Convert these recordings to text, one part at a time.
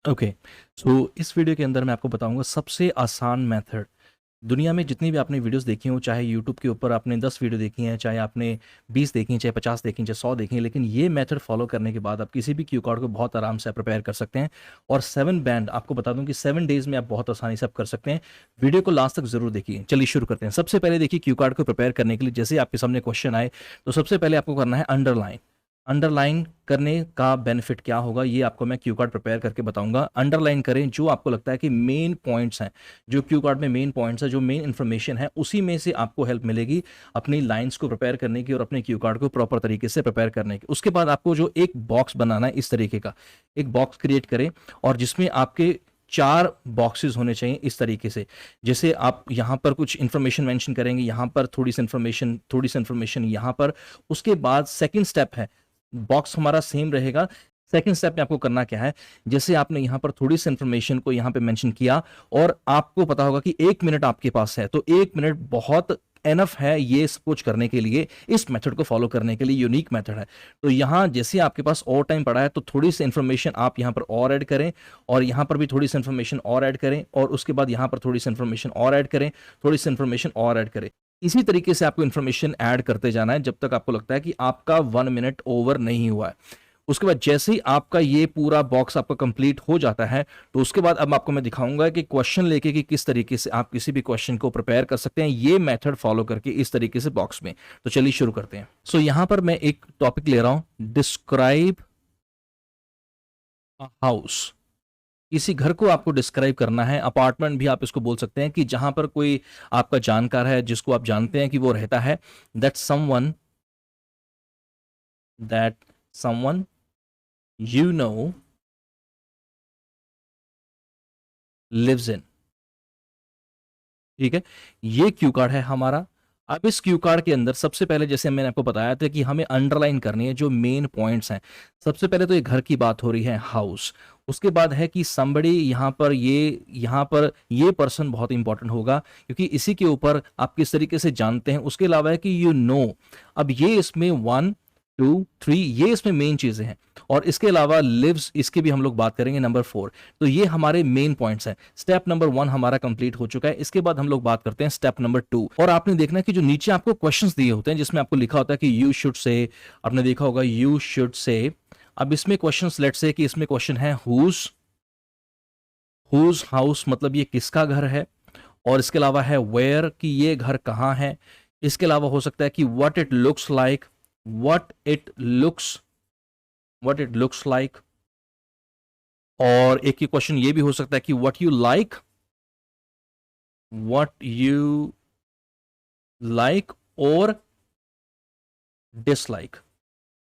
Okay. सो इस video के अंदर मैं आपको बताऊंगा सबसे आसान मेथड। दुनिया में जितनी भी आपने वीडियोस देखी हो, चाहे यूट्यूब के ऊपर आपने 10 वीडियो देखी हैं, चाहे आपने 20 देखी हैं, चाहे 50 देखी हैं, चाहे 100 देखी हैं, लेकिन ये मेथड फॉलो करने के बाद आप किसी भी क्यू कार्ड को बहुत आराम से प्रिपेयर कर सकते हैं। और 7 बैंड आपको बता दूं कि 7 डेज में आप बहुत आसानी से आप कर सकते हैं। वीडियो को लास्ट तक जरूर देखिए। चलिए शुरू करते हैं। सबसे पहले देखिए, क्यू कार्ड को प्रिपेयर करने के लिए जैसे आपके सामने क्वेश्चन आए तो सबसे पहले आपको करना है अंडरलाइन। अंडरलाइन करने का बेनिफिट क्या होगा ये आपको मैं क्यू कार्ड प्रिपेयर करके बताऊंगा। अंडरलाइन करें जो आपको लगता है कि मेन पॉइंट्स हैं, जो क्यू कार्ड में मेन पॉइंट्स है, जो मेन इंफॉर्मेशन है, उसी में से आपको हेल्प मिलेगी अपनी लाइंस को प्रिपेयर करने की और अपने क्यू कार्ड को प्रॉपर तरीके से प्रिपेयर करने की। उसके बाद आपको जो एक बॉक्स बनाना है, इस तरीके का एक बॉक्स क्रिएट करें और जिसमें आपके 4 बॉक्सेस होने चाहिए इस तरीके से। जैसे आप यहाँ पर कुछ इंफॉर्मेशन मेंशन करेंगे, यहाँ पर थोड़ी सी इंफॉर्मेशन यहाँ पर। उसके बाद सेकंड स्टेप है, बॉक्स हमारा सेम रहेगा। सेकंड स्टेप में आपको करना क्या है, जैसे आपने यहां पर थोड़ी सी इंफॉर्मेशन को यहां पे मेंशन किया और आपको पता होगा कि 1 मिनट आपके पास है, तो 1 मिनट बहुत एनफ है ये सब कुछ करने के लिए, इस मेथड को फॉलो करने के लिए। यूनिक मेथड है। तो यहां जैसे आपके पास और टाइम पड़ा है तो थोड़ी सी इंफॉर्मेशन आप यहां पर और ऐड करें और यहां पर भी थोड़ी सी इंफॉर्मेशन और ऐड करें और उसके बाद यहां पर थोड़ी सी इंफॉर्मेशन और ऐड करें, थोड़ी सी इंफॉर्मेशन और ऐड करें। इसी तरीके से आपको इन्फॉर्मेशन ऐड करते जाना है जब तक आपको लगता है कि आपका 1 मिनट ओवर नहीं हुआ है। उसके बाद जैसे ही आपका ये पूरा बॉक्स आपका कंप्लीट हो जाता है तो उसके बाद अब आपको मैं दिखाऊंगा कि क्वेश्चन लेके कि किस तरीके से आप किसी भी क्वेश्चन को प्रिपेयर कर सकते हैं ये मेथड फॉलो करके इस तरीके से बॉक्स में। तो चलिए शुरू करते हैं। सो यहां पर मैं एक टॉपिक ले रहा हूं, डिस्क्राइब अ हाउस। किसी घर को आपको डिस्क्राइब करना है, अपार्टमेंट भी आप इसको बोल सकते हैं, कि जहां पर कोई आपका जानकार है जिसको आप जानते हैं कि वो रहता है। That someone you know lives in. ठीक है, ये क्यू कार्ड है हमारा। अब इस क्यू कार्ड के अंदर सबसे पहले जैसे मैंने आपको बताया था कि हमें अंडरलाइन करनी है जो मेन पॉइंट्स हैं। सबसे पहले तो ये घर की बात हो रही है, हाउस। उसके बाद है कि somebody, यहाँ पर ये पर्सन बहुत इंपॉर्टेंट होगा क्योंकि इसी के ऊपर आप किस तरीके से जानते हैं। उसके अलावा है कि यू नो। अब ये इसमें 1 2 3 ये इसमें मेन चीजें हैं। और इसके अलावा लिव्स, इसकी भी हम लोग बात करेंगे नंबर 4। तो ये हमारे मेन पॉइंट्स हैं। स्टेप नंबर 1 हमारा कंप्लीट हो चुका है। इसके बाद हम लोग बात करते हैं स्टेप नंबर 2। और आपने देखना है कि जो नीचे आपको क्वेश्चंस दिए होते हैं जिसमें आपको लिखा होता है कि यू शुड से, आपने देखा होगा यू शुड से। अब इसमें क्वेश्चंस, लेट्स से कि इसमें क्वेश्चन है हुज हाउस, मतलब ये किसका घर है। और इसके अलावा है वेयर, कि ये घर कहाँ है। इसके अलावा हो सकता है कि what it looks like, what it looks like. और एक ही क्वेश्चन ये भी हो सकता है कि व्हाट यू लाइक और डिसलाइक,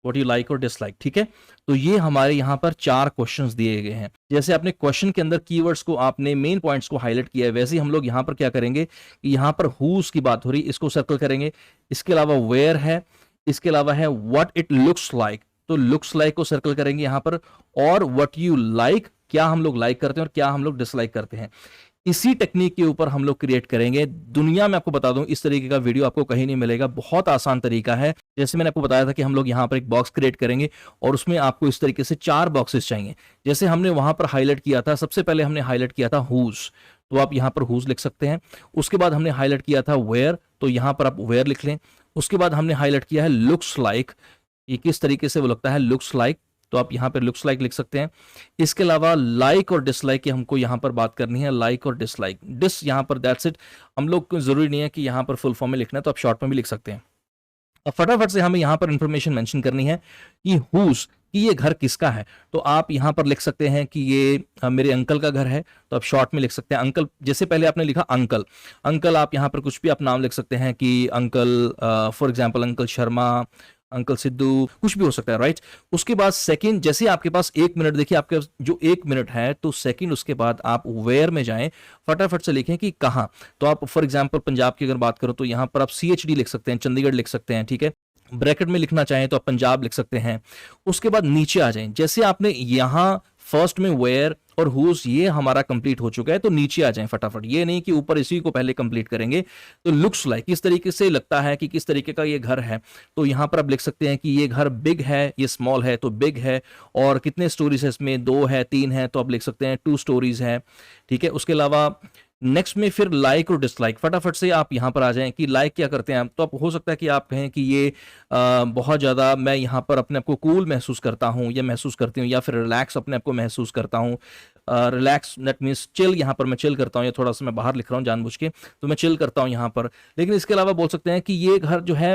व्हाट यू लाइक और डिसलाइक। ठीक है, तो ये हमारे यहां पर 4 क्वेश्चंस दिए गए हैं। जैसे आपने क्वेश्चन के अंदर कीवर्ड्स को, आपने मेन पॉइंट्स को हाईलाइट किया है, वैसे ही हम लोग यहां पर क्या करेंगे कि यहां पर हुज की बात हो रही, इसको सर्कल करेंगे। इसके अलावा वेयर है, इसके अलावा है व्हाट इट लुक्स लाइक, तो लुक्स लाइक को सर्कल करेंगे यहां पर। और व्हाट यू लाइक, क्या हम लोग लाइक करते हैं और क्या हम लोग डिसलाइक करते हैं। इसी टेक्निक के ऊपर हम लोग क्रिएट करेंगे। दुनिया में आपको बता दूं इस तरीके का वीडियो आपको कहीं नहीं मिलेगा। बहुत आसान तरीका है। जैसे मैंने आपको बताया था कि हम लोग यहां पर एक बॉक्स क्रिएट करेंगे और उसमें आपको इस तरीके से 4 बॉक्सेस चाहिए। जैसे हमने वहां पर हाईलाइट किया था, सबसे पहले हमने हाईलाइट किया था हुज, तो आप यहां पर हुज लिख सकते हैं। उसके बाद हमने हाईलाइट किया था वेयर, तो यहां पर आप वेयर लिख लें। उसके बाद हमने हाईलाइट किया है लुक्स लाइक, ये किस तरीके से वो लगता है, लुक्स लाइक, तो आप यहां पर लुक्स लाइक लिख सकते हैं। इसके अलावा लाइक और डिसलाइक की हमको यहां पर बात करनी है, लाइक और डिसलाइक। डिस यहां पर, दैट्स इट। हम लोग को जरूरी नहीं है कि यहां पर फुल फॉर्म में लिखना है, तो आप शॉर्ट में भी लिख सकते हैं। अब फटाफट से हमें यहां पर इंफॉर्मेशन मेंशन करनी है कि हुज, कि ये घर किसका है। तो आप यहां पर लिख सकते हैं कि ये मेरे अंकल का घर है, तो आप शॉर्ट में लिख सकते हैं अंकल। जैसे पहले आपने लिखा अंकल, आप यहां पर कुछ भी आप नाम लिख सकते हैं कि uncle, for example uncle Sharma, uncle Sidhu, कुछ भी हो सकता है, राइट। उसके बाद सेकंड, जैसे आपके पास 1 मिनट, देखिए आपके पास जो 1 मिनट है, तो सेकंड उसके बाद आप वेयर में जाएं, फटाफट से लिखें कि कहां। तो आप फॉर एग्जांपल पंजाब की अगर बात करो तो यहां पर आप CHD लिख सकते हैं, चंडीगढ़ लिख सकते हैं। ठीक है, ब्रैकेट में लिखना चाहें तो आप पंजाब लिख सकते हैं। उसके बाद नीचे आ जाएं, जैसे आपने यहां फर्स्ट में वेयर और हुज ये हमारा कंप्लीट हो चुका है, तो नीचे आ जाएं फटाफट, ये नहीं कि ऊपर इसी को पहले कंप्लीट करेंगे। तो लुक्स लाइक किस तरीके से लगता है कि किस तरीके का ये घर है, तो यहां पर आप लिख सकते हैं कि ये घर बिग है, ये स्मॉल है तो बिग है, और कितने स्टोरीज है इसमें, 2 है 3 है, तो आप लिख सकते हैं 2 स्टोरीज है। ठीक है, उसके अलावा नेक्स्ट में फिर लाइक और डिसलाइक, फटाफट से आप यहां पर आ जाएं कि लाइक क्या करते हैं आप, तो आप हो सकता है कि आप कहें कि ये बहुत ज़्यादा मैं यहां पर अपने आप को कूल महसूस करता हूं या महसूस करती हूं, या फिर रिलैक्स अपने आप को महसूस करता हूं। रिलैक्स दैट मीन्स चिल, यहां पर मैं चिल करता हूं, या थोड़ा सा मैं बाहर लिख रहा हूं जानबूझ के, तो मैं चिल करता हूं यहां पर। लेकिन इसके अलावा बोल सकते हैं कि ये घर जो है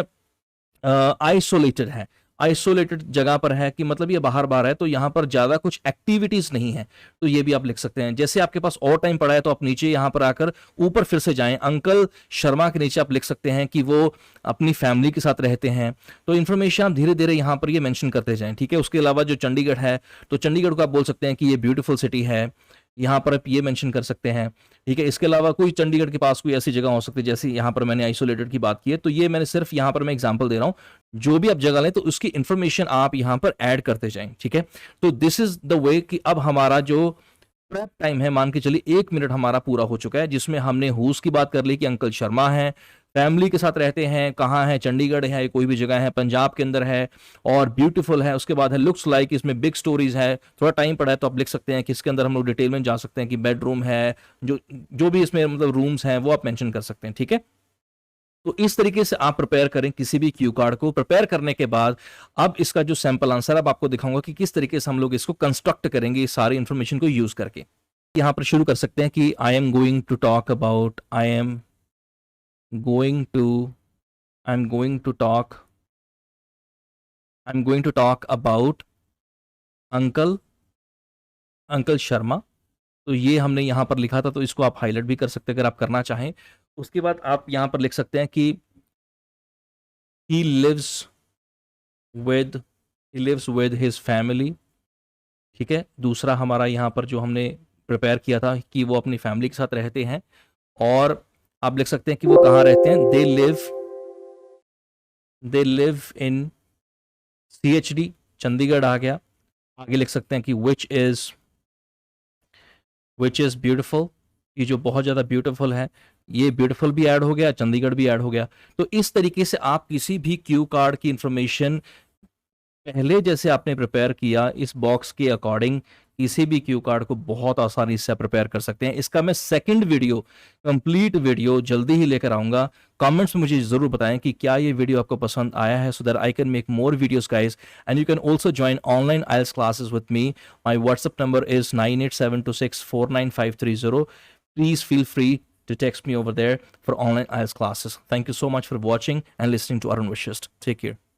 आइसोलेटेड है, आइसोलेटेड जगह पर है, कि मतलब ये बाहर बाहर है, तो यहां पर ज्यादा कुछ एक्टिविटीज नहीं है, तो ये भी आप लिख सकते हैं। जैसे आपके पास और टाइम पड़ा है तो आप नीचे यहां पर आकर ऊपर फिर से जाएं, अंकल शर्मा के नीचे आप लिख सकते हैं कि वो अपनी फैमिली के साथ रहते हैं, तो इन्फॉर्मेशन आप धीरे धीरे यहां पर ये मेंशन करते जाएं। ठीक है, उसके अलावा जो चंडीगढ़ है, तो चंडीगढ़ को आप बोल सकते हैं कि ये ब्यूटीफुल सिटी है, यहां पर आप ये मेंशन कर सकते हैं। ठीक है, इसके अलावा कोई चंडीगढ़ के पास कोई ऐसी जगह हो सकती है, जैसे यहां पर मैंने आइसोलेटेड की बात की है, तो ये मैंने सिर्फ यहां पर मैं एग्जांपल दे रहा हूं, जो भी आप जगह लें तो उसकी इंफॉर्मेशन आप यहां पर ऐड करते जाएं। ठीक है, तो दिस इज द वे कि अब हमारा जो प्रेप टाइम है, मान के चलिए 1 मिनट हमारा पूरा हो चुका है, जिसमें हमने हुज की बात कर ली कि अंकल शर्मा है, फैमिली के साथ रहते हैं, कहाँ है, चंडीगढ़ है, कोई भी जगह है, पंजाब के अंदर है, और ब्यूटीफुल है। उसके बाद है लुक्स लाइक, इसमें बिग स्टोरीज है, थोड़ा टाइम पड़ा है तो आप लिख सकते हैं कि इसके अंदर हम लोग डिटेल में जा सकते हैं कि बेडरूम है, जो जो भी इसमें मतलब रूम्स हैं वो आप मेंशन कर सकते हैं। ठीक है, तो इस तरीके से आप प्रिपेयर करें किसी भी क्यू कार्ड को। प्रिपेयर करने के बाद अब इसका जो सैंपल आंसर अब आपको दिखाऊंगा कि किस तरीके से हम लोग इसको कंस्ट्रक्ट करेंगे इस सारी इंफॉर्मेशन को यूज करके। यहां पर शुरू कर सकते हैं कि I am going to talk about, going to I'm going to talk I'm going to talk about uncle Sharma. तो ये हमने यहां पर लिखा था, तो इसको आप हाईलाइट भी कर सकते हैं अगर आप करना चाहें। उसके बाद आप यहां पर लिख सकते हैं कि he lives with his family। ठीक है, दूसरा हमारा यहां पर जो हमने प्रिपेयर किया था कि वो अपनी फैमिली के साथ रहते हैं, और आप लिख सकते हैं कि वो कहाँ रहते हैं, they live in CHD, Chandigarh आ गया। आगे लिख सकते हैं कि विच इज ब्यूटिफुल, ये जो बहुत ज्यादा ब्यूटीफुल है, ये ब्यूटीफुल भी ऐड हो गया, चंडीगढ़ भी ऐड हो गया। तो इस तरीके से आप किसी भी क्यू कार्ड की इंफॉर्मेशन पहले जैसे आपने प्रिपेयर किया इस बॉक्स के अकॉर्डिंग किसी भी क्यू कार्ड को बहुत आसानी से प्रिपेयर कर सकते हैं। इसका मैं सेकंड वीडियो, कंप्लीट वीडियो जल्दी ही लेकर आऊंगा। कमेंट्स में मुझे जरूर बताएं कि क्या ये वीडियो आपको पसंद आया है, so that I can make more videos guys, and you can also join online IELTS classes with me. My WhatsApp number is 9872649530। Please feel free to text me over there for online IELTS classes. Thank you so much for watching and listening to Arun Vishist. Take care.